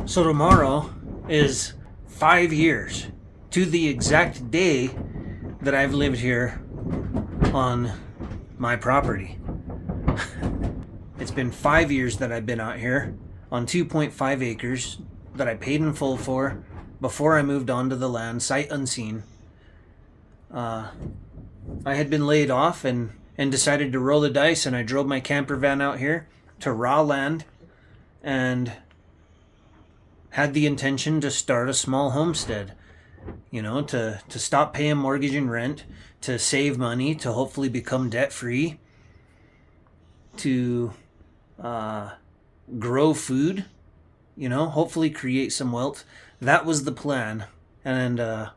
So tomorrow is 5 years to the exact day that I've lived here on my property. It's been 5 years that I've been out here on 2.5 acres that I paid in full for before I moved onto the land, sight unseen. I had been laid off and decided to roll the dice, and I drove my camper van out here to raw land and had the intention to start a small homestead, to stop paying mortgage and rent, to save money, to hopefully become debt free, to grow food, hopefully create some wealth. That was the plan. And, I'll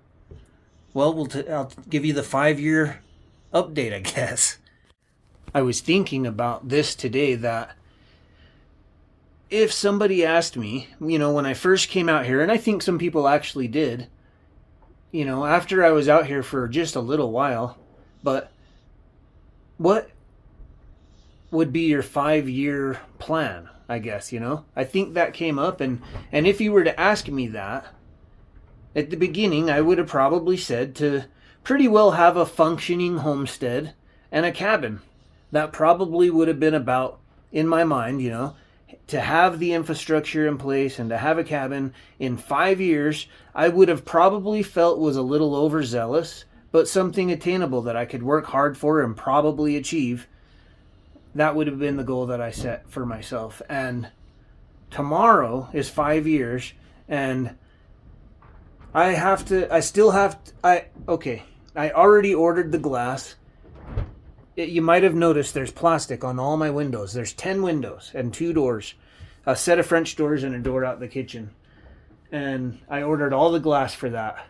give you the 5-year update, I guess. I was thinking about this today, that if somebody asked me, when I first came out here, and I think some people actually did, after I was out here for just a little while, but what would be your 5-year plan, I guess, I think that came up, and if you were to ask me that at the beginning, I would have probably said to pretty well have a functioning homestead and a cabin. That probably would have been about, in my mind, to have the infrastructure in place and to have a cabin in 5 years. I would have probably felt was a little overzealous, but something attainable that I could work hard for and probably achieve. That would have been the goal that I set for myself. And tomorrow is 5 years, and I already ordered the glass. You might have noticed there's plastic on all my windows. There's 10 windows and 2 doors, a set of French doors and a door out the kitchen. And I ordered all the glass for that.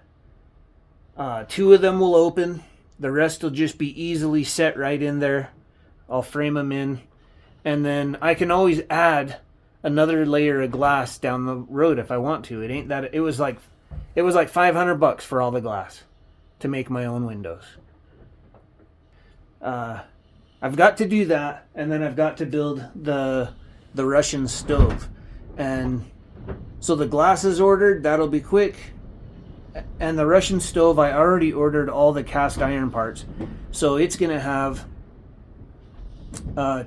2 of them will open. The rest will just be easily set right in there. I'll frame them in. And then I can always add another layer of glass down the road if I want to. It was like $500 for all the glass to make my own windows. I've got to do that, and then I've got to build the Russian stove. And so the glass is ordered, that'll be quick. And the Russian stove, I already ordered all the cast iron parts. So it's going to have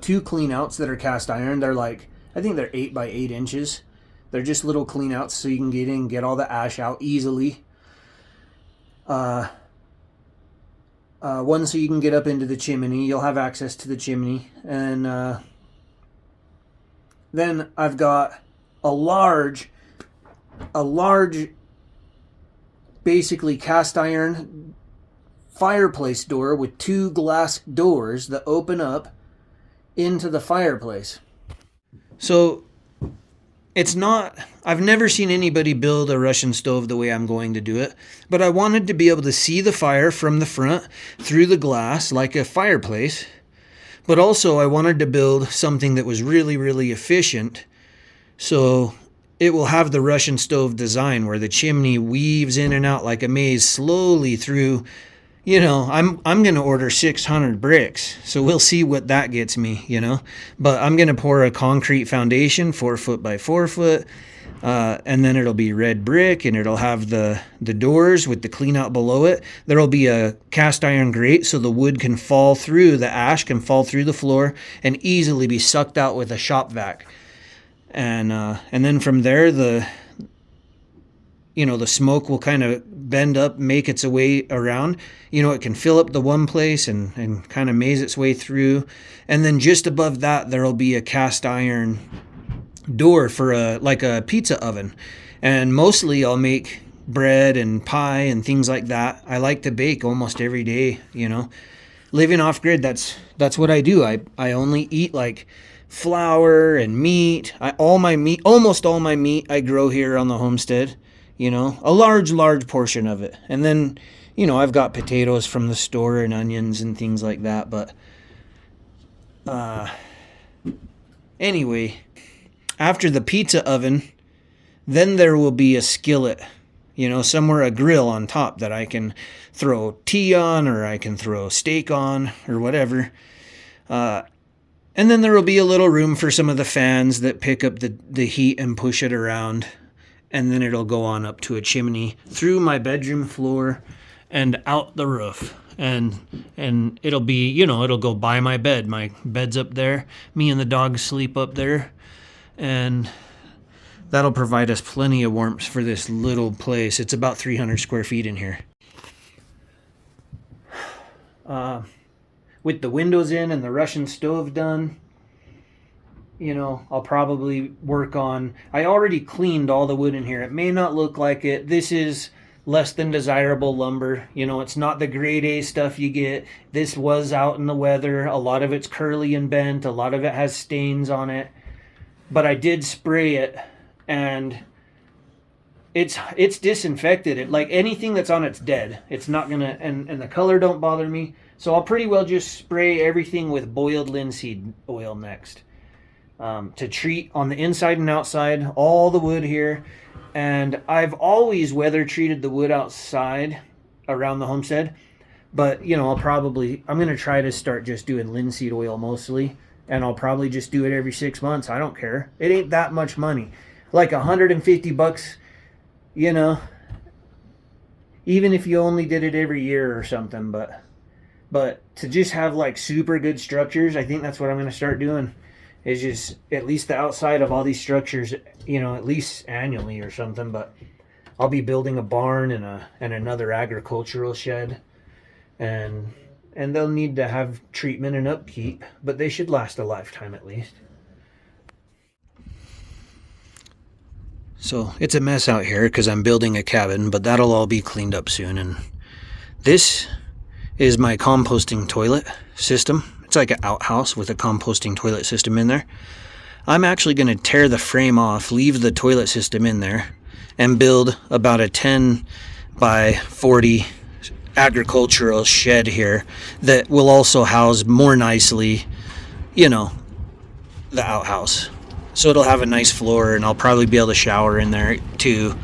2 clean outs that are cast iron. They're I think they're 8 by 8 inches. They're just little clean outs so you can get in and get all the ash out easily. One so you can get up into the chimney. You'll have access to the chimney. And then I've got a large, basically cast iron fireplace door with 2 glass doors that open up into the fireplace. So I've never seen anybody build a Russian stove the way I'm going to do it, but I wanted to be able to see the fire from the front through the glass like a fireplace, but also I wanted to build something that was really, really efficient. So it will have the Russian stove design where the chimney weaves in and out like a maze slowly through. I'm going to order 600 bricks, so we'll see what that gets me, But I'm going to pour a concrete foundation, 4 foot by 4 foot, and then it'll be red brick, and it'll have the doors with the clean out below it. There'll be a cast iron grate so the wood can fall through, the ash can fall through the floor and easily be sucked out with a shop vac. And then from there, the smoke will kind of bend up, make its way around. It can fill up the one place and kind of maze its way through. And then just above that, there'll be a cast iron door for a pizza oven. And mostly I'll make bread and pie and things like that. I like to bake almost every day, Living off grid, that's what I do. I only eat flour and meat. Almost all my meat I grow here on the homestead. A large portion of it. And then, I've got potatoes from the store and onions and things like that. But anyway, after the pizza oven, then there will be a skillet, somewhere a grill on top that I can throw tea on, or I can throw steak on, or whatever. And then there will be a little room for some of the fans that pick up the heat and push it around. and then it'll go on up to a chimney through my bedroom floor and out the roof. And it'll be, you know, it'll go by my bed. My bed's up there. Me and the dogs sleep up there. And that'll provide us plenty of warmth for this little place. It's about 300 square feet in here. With the windows in and the Russian stove done, you know, I'll probably work on... I already cleaned all the wood in here. It may not look like it. This is less than desirable lumber. You know, it's not the grade A stuff you get. This was out in the weather. A lot of it's curly and bent. A lot of it has stains on it. But I did spray it, and it's disinfected. It, like anything that's on it's dead. It's not gonna, and the color don't bother me. So I'll pretty well just spray everything with boiled linseed oil next, to treat on the inside and outside all the wood here. And I've always weather treated the wood outside around the homestead, but you know, I'm gonna try to start just doing linseed oil mostly, and I'll probably just do it every 6 months. I don't care. It ain't that much money, like $150, you know, even if you only did it every year or something. But to just have like super good structures, I think that's what I'm gonna start doing. Is just at least the outside of all these structures, you know, at least annually or something. But I'll be building a barn and another agricultural shed, and they'll need to have treatment and upkeep, but they should last a lifetime at least. So it's a mess out here because I'm building a cabin, but that'll all be cleaned up soon. And this is my composting toilet system. It's like an outhouse with a composting toilet system in there. I'm actually going to tear the frame off, leave the toilet system in there, and build about a 10 by 40 agricultural shed here that will also house more nicely, you know, the outhouse. So it'll have a nice floor, and I'll probably be able to shower in there too.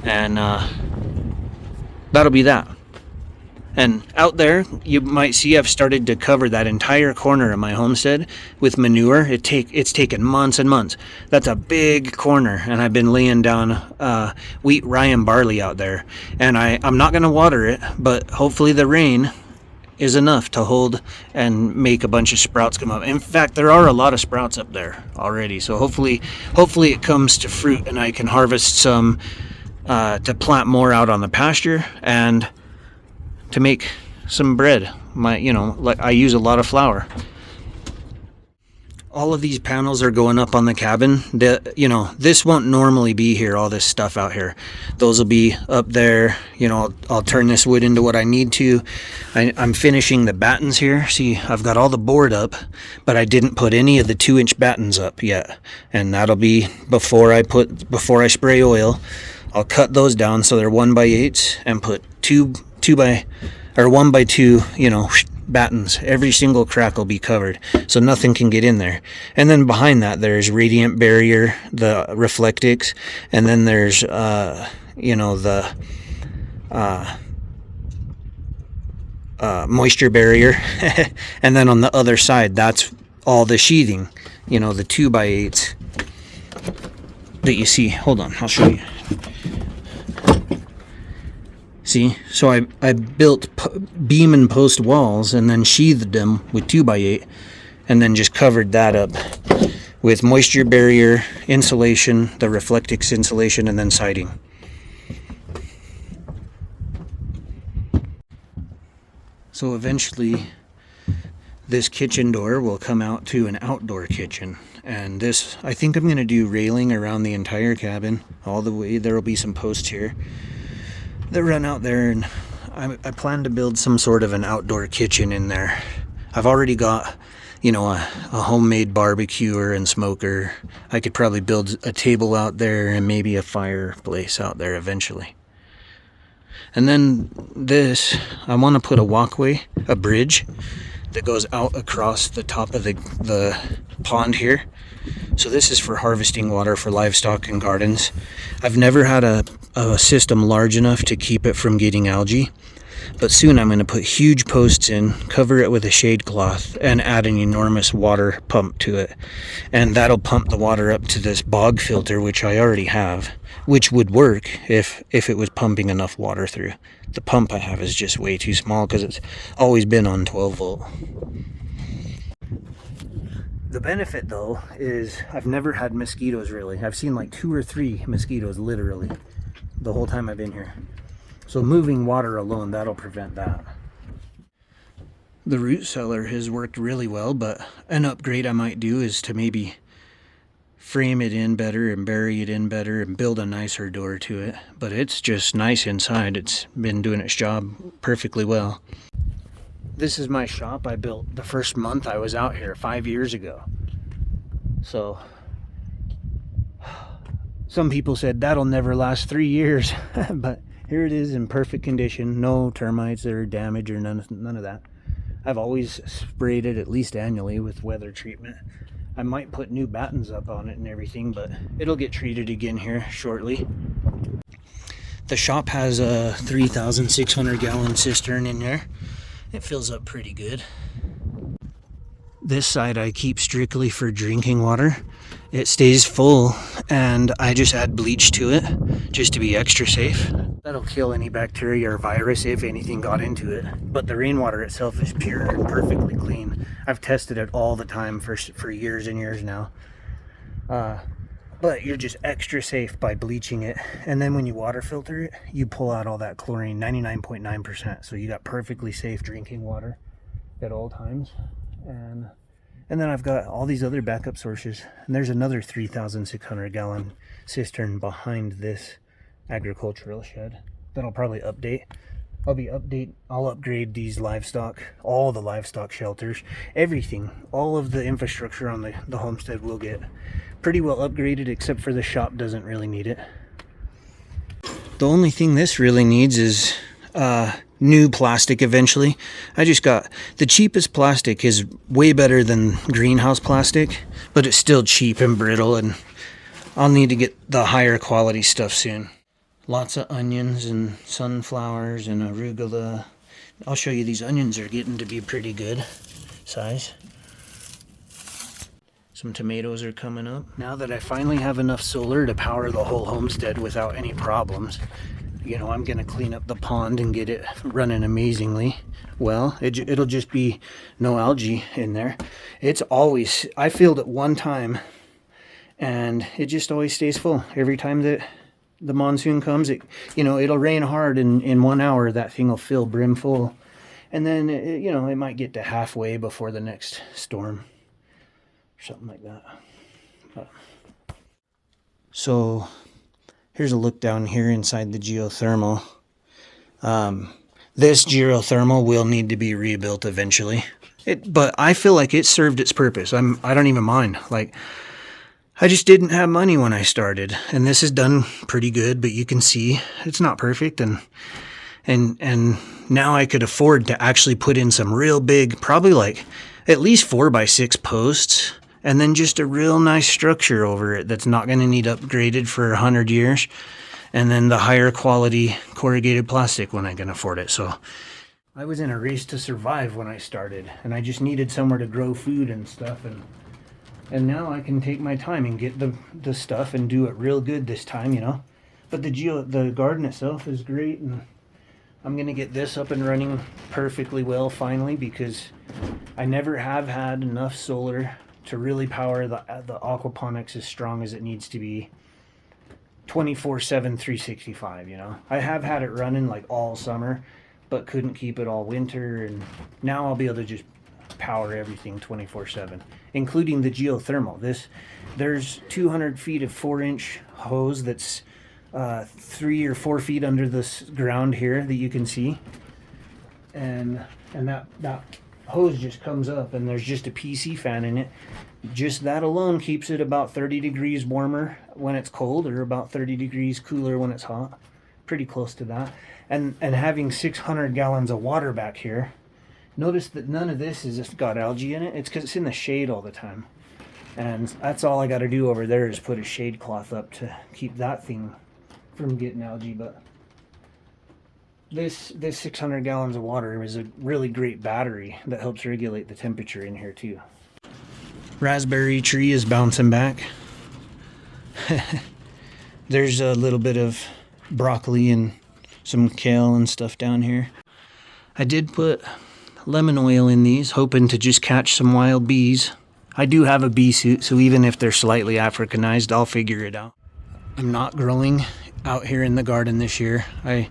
And that'll be that. And out there, you might see I've started to cover that entire corner of my homestead with manure. It's taken months and months. That's a big corner, and I've been laying down wheat, rye, and barley out there. And I'm not going to water it, but hopefully the rain is enough to hold and make a bunch of sprouts come up. In fact, there are a lot of sprouts up there already. So hopefully it comes to fruit, and I can harvest some to plant more out on the pasture and to make some bread. I use a lot of flour. All of these panels are going up on the cabin. This won't normally be here, all this stuff out here. Those will be up there. I'll turn this wood into what I need to. I'm finishing the battens here. See, I've got all the board up, but I didn't put any of the 2-inch battens up yet. And that'll be before I spray oil. I'll cut those down so they're 1x8s and put 1 by 2, battens. Every single crack will be covered, so nothing can get in there. And then behind that, there's radiant barrier, the Reflectix, and then there's the moisture barrier. And then on the other side, that's all the sheathing, the 2x8s that you see. Hold on, I'll show you. See, so I built beam and post walls and then sheathed them with 2x8 and then just covered that up with moisture barrier, insulation, the Reflectix insulation, and then siding. So eventually this kitchen door will come out to an outdoor kitchen. And this, I think I'm going to do railing around the entire cabin all the way. There will be some posts here that run out there, and I plan to build some sort of an outdoor kitchen in there. I've already got, a homemade barbecuer and smoker. I could probably build a table out there and maybe a fireplace out there eventually. And then this, I want to put a walkway, a bridge that goes out across the top of the pond here. So this is for harvesting water for livestock and gardens. I've never had a system large enough to keep it from getting algae. But soon I'm going to put huge posts in, cover it with a shade cloth, and add an enormous water pump to it. And that'll pump the water up to this bog filter, which I already have, which would work if it was pumping enough water through. The pump I have is just way too small because it's always been on 12 volt. The benefit though is I've never had mosquitoes really. I've seen like 2 or 3 mosquitoes literally the whole time I've been here. So moving water alone, that'll prevent that. The root cellar has worked really well, but an upgrade I might do is to maybe frame it in better and bury it in better and build a nicer door to it. But it's just nice inside. It's been doing its job perfectly well. This is my shop I built the first month I was out here 5 years ago. So some people said that'll never last 3 years, but here it is in perfect condition. No termites or damage or none of that. I've always sprayed it at least annually with weather treatment. I might put new battens up on it and everything, but it'll get treated again here shortly. The shop has a 3,600 gallon cistern in there. It fills up pretty good. This side I keep strictly for drinking water. It stays full and I just add bleach to it just to be extra safe. That'll kill any bacteria or virus if anything got into it. But the rainwater itself is pure and perfectly clean. I've tested it all the time for years and years now. But you're just extra safe by bleaching it. And then when you water filter it, you pull out all that chlorine, 99.9%. So you got perfectly safe drinking water at all times. And then I've got all these other backup sources. And there's another 3,600 gallon cistern behind this agricultural shed that I'll probably update. I'll upgrade these livestock, all the livestock shelters, everything, all of the infrastructure on the homestead will get pretty well upgraded, except for the shop doesn't really need it. The only thing this really needs is new plastic eventually. I just got the cheapest plastic is way better than greenhouse plastic, but it's still cheap and brittle, and I'll need to get the higher quality stuff soon. Lots of onions and sunflowers and arugula. I'll show you, these onions are getting to be pretty good size. Some tomatoes are coming up. Now that I finally have enough solar to power the whole homestead without any problems, you know, I'm gonna clean up the pond and get it running amazingly well. It'll just be no algae in there. It's always, I filled it one time and it just always stays full. Every time that the monsoon comes, it'll rain hard in 1 hour, that thing will fill brim full. And then, it might get to halfway before the next storm. Something like that. So here's a look down here inside the geothermal. This geothermal will need to be rebuilt eventually. But I feel like it served its purpose. I don't even mind. Like, I just didn't have money when I started, and this is done pretty good, but you can see it's not perfect, and now I could afford to actually put in some real big, probably like at least 4x6 posts, and then just a real nice structure over it that's not going to need upgraded for 100 years. And then the higher quality corrugated plastic when I can afford it. So I was in a race to survive when I started, and I just needed somewhere to grow food and stuff. And now I can take my time and get the stuff and do it real good this time, But the garden itself is great, and I'm going to get this up and running perfectly well finally, because I never have had enough solar to really power the aquaponics as strong as it needs to be 24/7, 365, I have had it running like all summer, but couldn't keep it all winter, and now I'll be able to just power everything 24/7, including the geothermal. There's 200 feet of 4-inch hose that's 3 or 4 feet under this ground here that you can see, and that hose just comes up, and there's just a PC fan in it. Just that alone keeps it about 30 degrees warmer when it's cold, or about 30 degrees cooler when it's hot. Pretty close to that. And having 600 gallons of water back here, notice that none of this has got algae in it. It's because it's in the shade all the time. And that's all I got to do over there is put a shade cloth up to keep that thing from getting algae. But this 600 gallons of water is a really great battery that helps regulate the temperature in here too. Raspberry tree is bouncing back. There's a little bit of broccoli and some kale and stuff down here. I did put lemon oil in these, hoping to just catch some wild bees. I do have a bee suit, so even if they're slightly Africanized, I'll figure it out. I'm not growing out here in the garden this year. I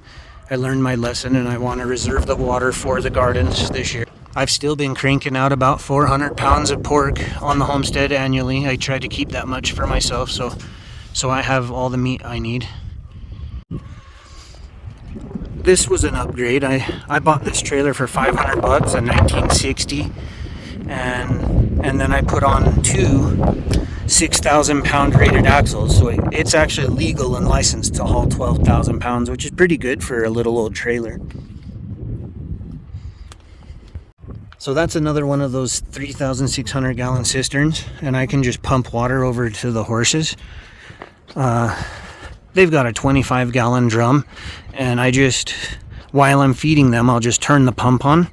learned my lesson, and I want to reserve the water for the gardens this year. I've still been cranking out about 400 pounds of pork on the homestead annually. I try to keep that much for myself, so I have all the meat I need. This was an upgrade. I bought this trailer for $500 in 1960, and then I put on two 6,000 pound rated axles, so it's actually legal and licensed to haul 12,000 pounds, which is pretty good for a little old trailer. So that's another one of those 3,600 gallon cisterns, and I can just pump water over to the horses. They've got a 25 gallon drum, and while I'm feeding them, I'll just turn the pump on,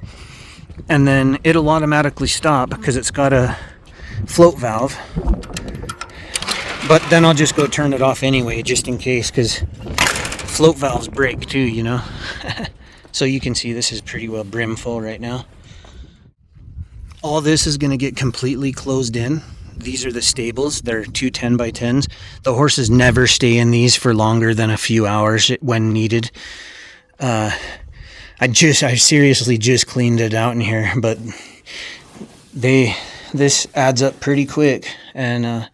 and then it'll automatically stop because it's got a float valve. But then I'll just go turn it off anyway, just in case, because float valves break too, you know. So you can see this is pretty well brim full right now. All this is going to get completely closed in. These are the stables. They're two 10 by 10s. The horses never stay in these for longer than a few hours when needed. I seriously just cleaned it out in here, but this adds up pretty quick, and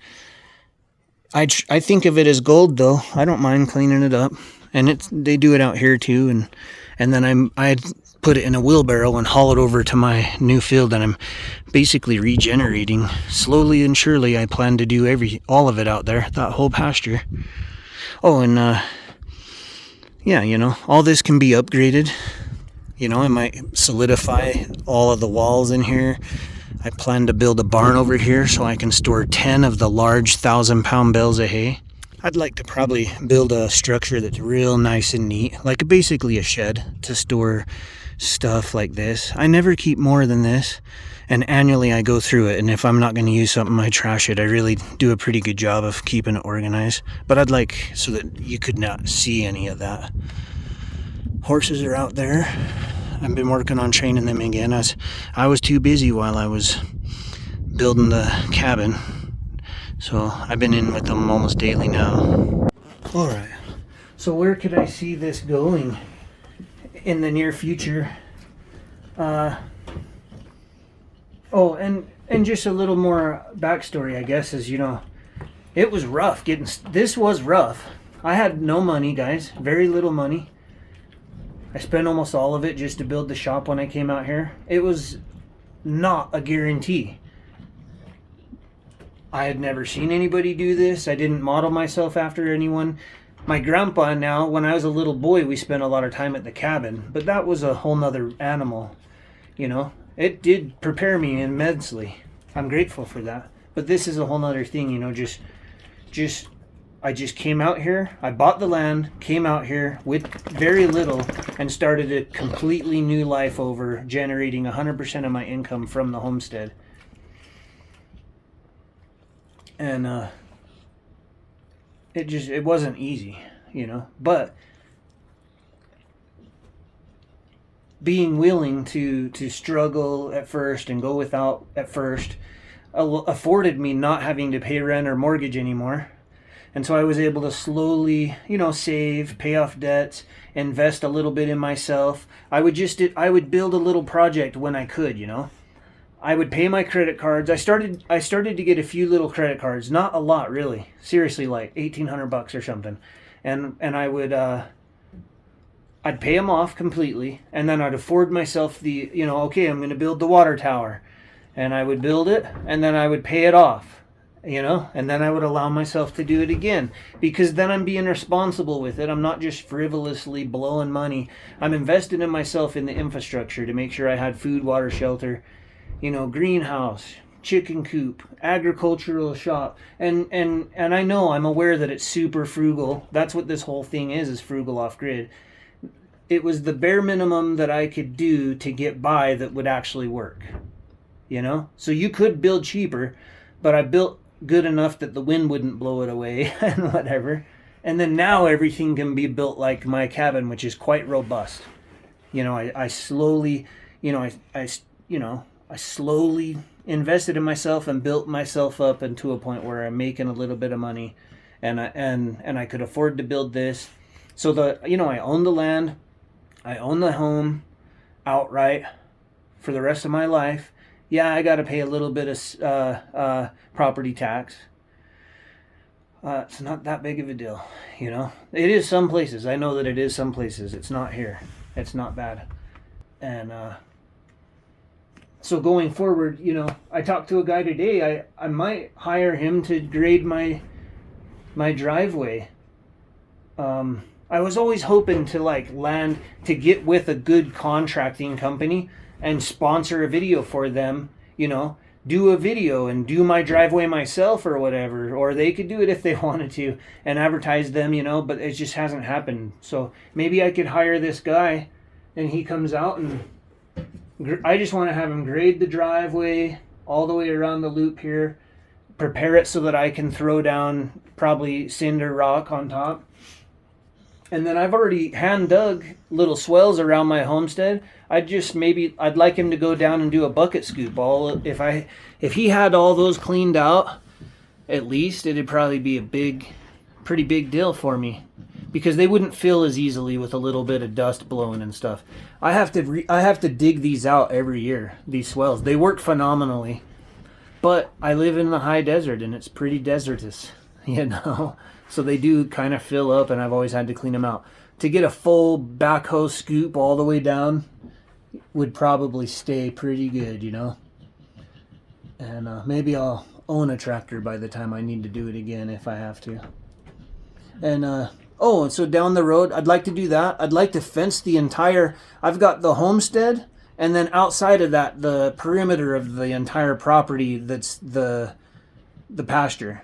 I think of it as gold though. I don't mind cleaning it up, and they do it out here too, and then I put it in a wheelbarrow and haul it over to my new field, and I'm basically regenerating slowly and surely. I plan to do all of it out there, that whole pasture. Oh, and yeah, you know, all this can be upgraded. You know, I might solidify all of the walls in here. I plan to build a barn over here so I can store 10 of the large 1,000-pound bales of hay. I'd like to probably build a structure that's real nice and neat, like basically a shed to store stuff like this. I never keep more than this, and annually I go through it, and if I'm not going to use something, I trash it. I really do a pretty good job of keeping it organized, but I'd like so that you could not see any of that. Horses are out there. I've been working on training them again. I was too busy while I was building the cabin, so I've been in with them almost daily now. All right, so where could I see this going in the near future? Oh, and just a little more backstory, I guess, is, you know, it was rough this was rough. I had no money, guys, very little money. I spent almost all of it just to build the shop when I came out here. It was not a guarantee. I had never seen anybody do this. I didn't model myself after anyone. My grandpa now, when I was a little boy, we spent a lot of time at the cabin, but that was a whole nother animal, you know. It did prepare me immensely. I'm grateful for that. But this is a whole nother thing, you know, I just came out here, I bought the land, came out here with very little, and started a completely new life over, generating 100% of my income from the homestead. And it wasn't easy, you know, but being willing to struggle at first and go without at first afforded me not having to pay rent or mortgage anymore. And so I was able to slowly, you know, save, pay off debts, invest a little bit in myself. I would build a little project when I could, you know. I would pay my credit cards. I started to get a few little credit cards, not a lot really. Seriously, like $1,800 or something. And I would I'd pay them off completely, and then I'd afford myself the, you know, okay, I'm going to build the water tower. And I would build it, and then I would pay it off. You know, and then I would allow myself to do it again, because then I'm being responsible with it. I'm not just frivolously blowing money. I'm investing in myself, in the infrastructure to make sure I had food, water, shelter, you know, greenhouse, chicken coop, agricultural shop. And I know, I'm aware that it's super frugal. That's what this whole thing is frugal off grid. it was the bare minimum that I could do to get by that would actually work. You know? So you could build cheaper, but I built good enough that the wind wouldn't blow it away and whatever. And then now everything can be built like my cabin, which is quite robust. You know, I slowly, you know, I slowly invested in myself and built myself up into a point where I'm making a little bit of money, and I could afford to build this. So I own the land, I own the home outright for the rest of my life. Yeah, I got to pay a little bit of property tax. It's not that big of a deal, you know. It is some places. I know that it is some places. It's not here. It's not bad. And so going forward, you know, I talked to a guy today. I might hire him to grade my driveway. I was always hoping to land to get with a good contracting company and sponsor a video for them, you know, do a video and do my driveway myself or whatever, or they could do it if they wanted to and advertise them, you know, but it just hasn't happened. So maybe I could hire this guy and he comes out and I just want to have him grade the driveway all the way around the loop here, prepare it so that I can throw down probably cinder rock on top. And then I've already hand dug little swells around my homestead. I'd like him to go down and do a bucket scoop. If he had all those cleaned out, at least it'd probably be a pretty big deal for me, because they wouldn't fill as easily with a little bit of dust blowing and stuff. I have to dig these out every year. These swells, they work phenomenally, but I live in the high desert and it's pretty desertous, you know. So they do kind of fill up, and I've always had to clean them out. To get a full backhoe scoop all the way down would probably stay pretty good, you know. And maybe I'll own a tractor by the time I need to do it again if I have to. And so down the road, I'd like to do that. I'd like to fence the entire. I've got the homestead, and then outside of that, the perimeter of the entire property that's the pasture.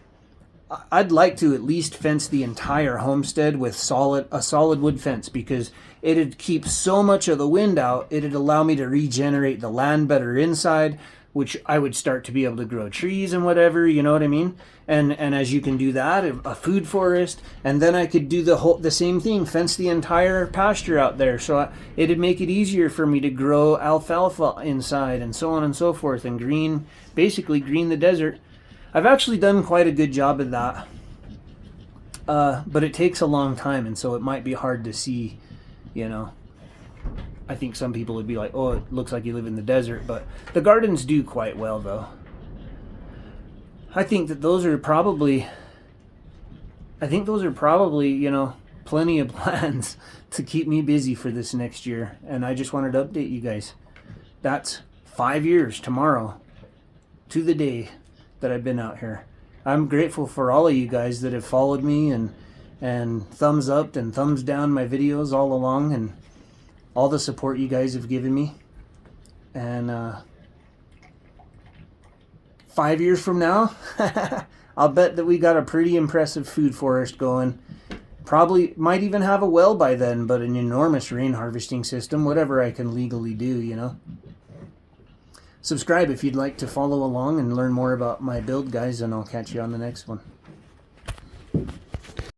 I'd like to at least fence the entire homestead with a solid wood fence, because it'd keep so much of the wind out. It'd allow me to regenerate the land better inside, which I would start to be able to grow trees and whatever, you know what I mean? And as you can do that, a food forest, and then I could do the same thing, fence the entire pasture out there. So it'd make it easier for me to grow alfalfa inside and so on and so forth, and basically green the desert. I've actually done quite a good job of that, but it takes a long time, and so it might be hard to see, you know. I think some people would be like, oh, it looks like you live in the desert, but the gardens do quite well, though. I think those are probably, you know, plenty of plans to keep me busy for this next year, and I just wanted to update you guys. That's 5 years tomorrow to the day that I've been out here. I'm grateful for all of you guys that have followed me and thumbs up and thumbs down my videos all along, and all the support you guys have given me. And 5 years from now, I'll bet that we got a pretty impressive food forest going. Probably might even have a well by then, but an enormous rain harvesting system, whatever I can legally do, you know. Subscribe if you'd like to follow along and learn more about my build, guys, and I'll catch you on the next one.